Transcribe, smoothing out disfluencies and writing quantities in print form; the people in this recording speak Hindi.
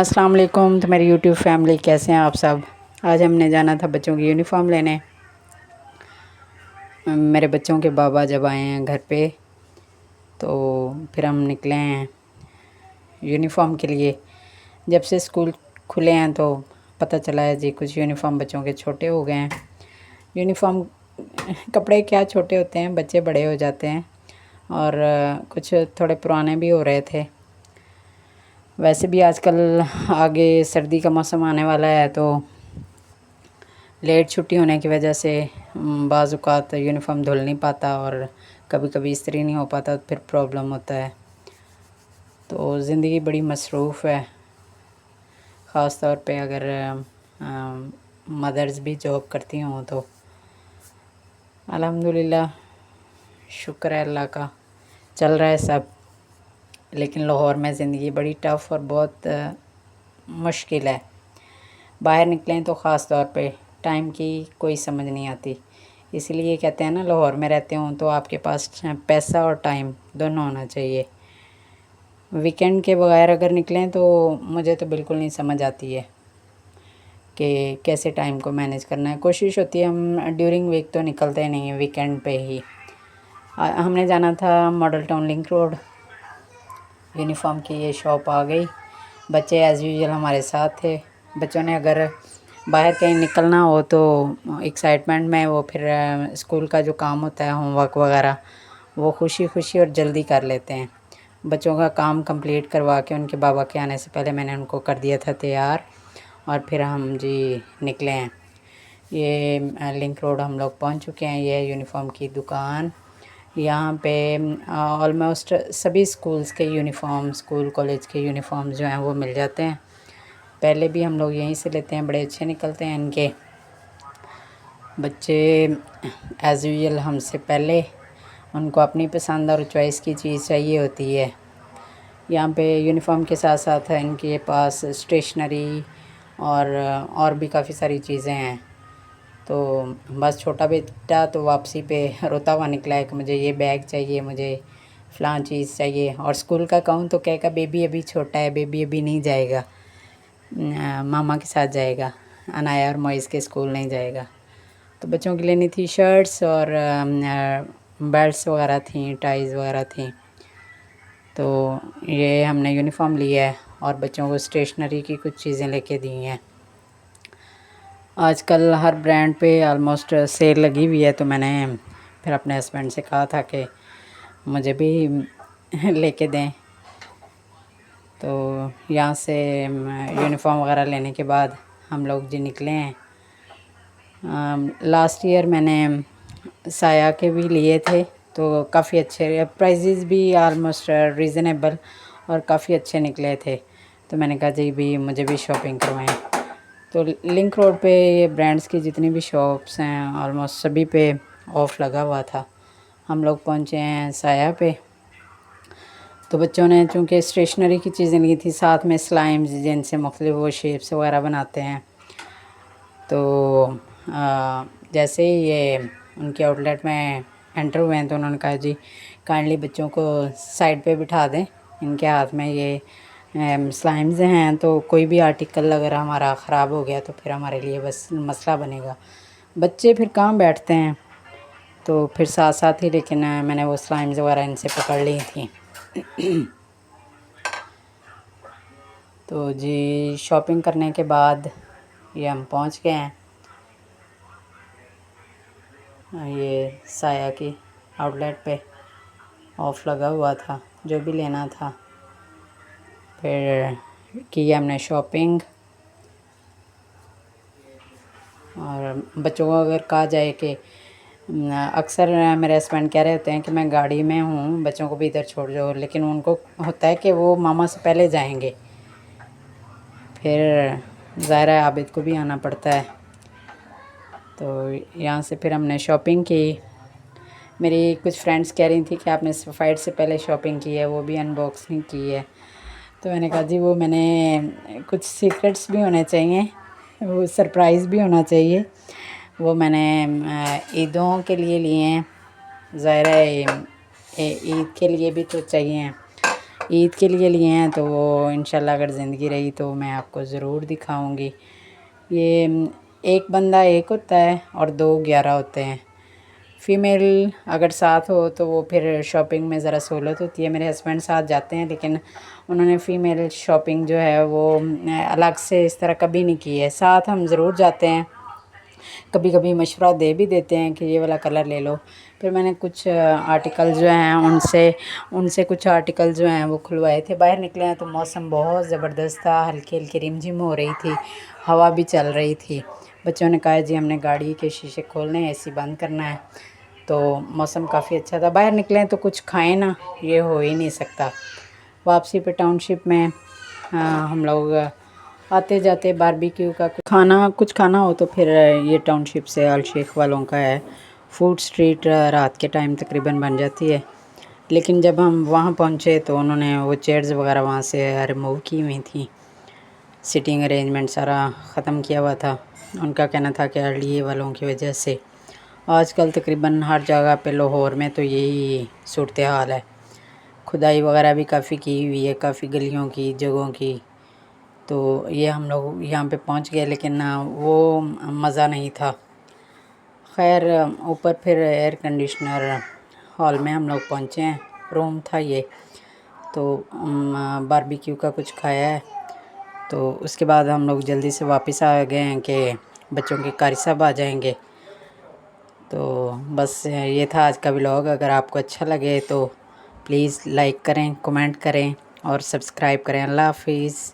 अस्सलाम वालेकुम। तो मेरी यूट्यूब फैमिली कैसे हैं आप सब। आज हमने जाना था बच्चों की यूनिफ़ॉर्म लेने। मेरे बच्चों के बाबा जब आए हैं घर पे तो फिर हम निकले हैं यूनिफ़ॉर्म के लिए। जब से स्कूल खुले हैं तो पता चला है जी कुछ यूनिफ़ॉर्म बच्चों के छोटे हो गए हैं। यूनिफ़ॉर्म कपड़े क्या छोटे होते हैं, बच्चे बड़े हो जाते हैं और कुछ थोड़े पुराने भी हो रहे थे। वैसे भी आजकल आगे सर्दी का मौसम आने वाला है तो लेट छुट्टी होने की वजह से बाज़ औक़ात यूनिफ़ॉर्म धुल नहीं पाता और कभी कभी इस्त्री नहीं हो पाता तो फिर प्रॉब्लम होता है। तो ज़िंदगी बड़ी मसरूफ़ है, ख़ास तौर पे अगर मदर्स भी जॉब करती हों तो अल्हम्दुलिल्लाह शुक्र है अल्लाह का, चल रहा है सब। लेकिन लाहौर में ज़िंदगी बड़ी टफ़ और बहुत मुश्किल है। बाहर निकलें तो ख़ास तौर पे टाइम की कोई समझ नहीं आती। इसीलिए कहते हैं ना, लाहौर में रहते हों तो आपके पास पैसा और टाइम दोनों होना चाहिए। वीकेंड के बगैर अगर निकलें तो मुझे तो बिल्कुल नहीं समझ आती है कि कैसे टाइम को मैनेज करना है। कोशिश होती है, हम ड्यूरिंग वीक तो निकलते नहीं हैं, वीकेंड पे ही। हमने जाना था model town link road. Uniform की ये शॉप आ गई। बच्चे एज़ यूजुअल हमारे साथ थे। बच्चों ने अगर बाहर कहीं निकलना हो तो एक्साइटमेंट में वो फिर स्कूल का जो काम होता है, होमवर्क वगैरह, वो खुशी खुशी और जल्दी कर लेते हैं। बच्चों का काम कंप्लीट करवा के उनके बाबा के आने से पहले मैंने उनको कर दिया था तैयार और फिर हम जी निकले हैं। ये लिंक रोड हम लोग पहुंच चुके हैं। ये यूनिफ़ॉर्म की दुकान। यहाँ पे ऑलमोस्ट सभी स्कूल्स के यूनिफ़ॉर्म, स्कूल कॉलेज के यूनिफ़ॉर्म जो हैं वो मिल जाते हैं। पहले भी हम लोग यहीं से लेते हैं, बड़े अच्छे निकलते हैं इनके। बच्चे एज़ यूजुअल हमसे पहले, उनको अपनी पसंद और चॉइस की चीज़ चाहिए होती है। यहाँ पे यूनिफ़ॉर्म के साथ साथ इनके पास स्टेशनरी और भी काफ़ी सारी चीज़ें हैं। तो बस छोटा बेटा तो वापसी पे रोता हुआ निकला है कि मुझे ये बैग चाहिए, मुझे फ़लाँ चीज़ चाहिए। और स्कूल का कहूँ तो कहेगा बेबी अभी छोटा है, बेबी अभी नहीं जाएगा, मामा के साथ जाएगा, अनाया और मोइज़ के स्कूल नहीं जाएगा। तो बच्चों की लेनी थी शर्ट्स और बेल्ट्स वगैरह थी, टाइज़ वगैरह थी। तो ये हमने यूनिफ़ॉर्म लिया है और बच्चों को स्टेशनरी की कुछ चीज़ें लेके दी हैं। आजकल हर ब्रांड पे ऑलमोस्ट सेल लगी हुई है, तो मैंने फिर अपने हस्बैंड से कहा था कि मुझे भी लेके दें। तो यहाँ से यूनिफ़ॉर्म वगैरह लेने के बाद हम लोग जी निकले हैं। लास्ट ईयर मैंने साया के भी लिए थे तो काफ़ी अच्छे प्राइजेज़ भी ऑलमोस्ट रीज़नेबल और काफ़ी अच्छे निकले थे। तो मैंने कहा जी भी मुझे भी शॉपिंग करवाएं। तो लिंक रोड पे ये ब्रांड्स की जितनी भी शॉप्स हैं ऑलमोस्ट सभी पे ऑफ़ लगा हुआ था। हम लोग पहुँचे हैं साया पे। तो बच्चों ने चूँकि स्टेशनरी की चीज़ें ली थी, साथ में स्लाइम्स जिनसे मुख्तलिफ वो शेप्स वगैरह बनाते हैं। तो जैसे ही ये उनके आउटलेट में एंटर हुए हैं तो उन्होंने कहा जी काइंडली बच्चों को साइड पे बिठा दें, इनके हाथ में ये स्लाइम्स हैं, तो कोई भी आर्टिकल अगर हमारा ख़राब हो गया तो फिर हमारे लिए बस मसला बनेगा। बच्चे फिर कहाँ बैठते हैं, तो फिर साथ साथ ही, लेकिन मैंने वो स्लाइम्स वगैरह इनसे पकड़ ली थी। तो जी शॉपिंग करने के बाद ये हम पहुंच गए हैं। ये साया की आउटलेट पे ऑफ़ लगा हुआ था, जो भी लेना था। फिर की हमने शॉपिंग। और बच्चों को अगर कहा जाए कि अक्सर मेरे हस्बैंड कह रहे होते हैं कि मैं गाड़ी में हूँ, बच्चों को भी इधर छोड़ जाओ, लेकिन उनको होता है कि वो मामा से पहले जाएंगे। फिर ज़ाहिर है आबिद को भी आना पड़ता है। तो यहाँ से फिर हमने शॉपिंग की। मेरी कुछ फ्रेंड्स कह रही थी कि आपने सफ़ाइट से पहले शॉपिंग की है, वो भी अनबॉक्सिंग की है। तो मैंने कहा जी वो मैंने कुछ सीक्रेट्स भी होने चाहिए, वो सरप्राइज़ भी होना चाहिए। वो मैंने ईदों के लिए लिए हैं। ज़ाहिर है ईद के लिए भी तो चाहिए, ईद के लिए लिए हैं, तो वो इंशाल्लाह अगर ज़िंदगी रही तो मैं आपको ज़रूर दिखाऊंगी। ये एक बंदा एक होता है और 2 11 होते हैं। फ़ीमेल अगर साथ हो तो वो फिर शॉपिंग में ज़रा सहूलत होती है। मेरे हस्बैंड साथ जाते हैं, लेकिन उन्होंने फ़ीमेल शॉपिंग जो है वो अलग से इस तरह कभी नहीं की है। साथ हम ज़रूर जाते हैं, कभी कभी मशवरा दे भी देते हैं कि ये वाला कलर ले लो। फिर मैंने कुछ आर्टिकल जो हैं उनसे उनसे कुछ आर्टिकल जो हैं वो खुलवाए थे। बाहर निकले हैं तो मौसम बहुत ज़बरदस्त था, हल्की हल्की रिमझिम हो रही थी, हवा भी चल रही थी। बच्चों ने कहा जी हमने गाड़ी के शीशे खोलने हैं, एसी बंद करना है। तो मौसम काफ़ी अच्छा था। बाहर निकलें तो कुछ खाएं ना, ये हो ही नहीं सकता। वापसी पे टाउनशिप में हम लोग आते जाते बारबेक्यू का कुछ खाना हो तो फिर ये टाउनशिप से अल शेख वालों का है फूड स्ट्रीट। रात के टाइम तकरीबन बन जाती है, लेकिन जब हम वहाँ पहुँचे तो उन्होंने वो चेयर्स वगैरह वहाँ से रिमूव की हुई थी। सिटिंग अरेंजमेंट सारा ख़त्म किया हुआ था। उनका कहना था कि अर्ली वालों की वजह से आजकल तकरीबन हर जगह पे लाहौर में तो यही सूरत हाल है। खुदाई वगैरह भी काफ़ी की हुई है, काफ़ी गलियों की जगहों की। तो ये हम लोग यहाँ पे पहुँच गए, लेकिन वो मज़ा नहीं था। खैर ऊपर फिर एयर कंडीशनर हॉल में हम लोग पहुँचे हैं, रूम था ये। तो बारबेक्यू का कुछ खाया है, तो उसके बाद हम लोग जल्दी से वापस आ गए हैं कि बच्चों के कारी साहब आ जाएंगे। तो बस ये था आज का व्लॉग। अगर आपको अच्छा लगे तो प्लीज़ लाइक करें, कमेंट करें और सब्सक्राइब करें। अल्लाह हाफिज़।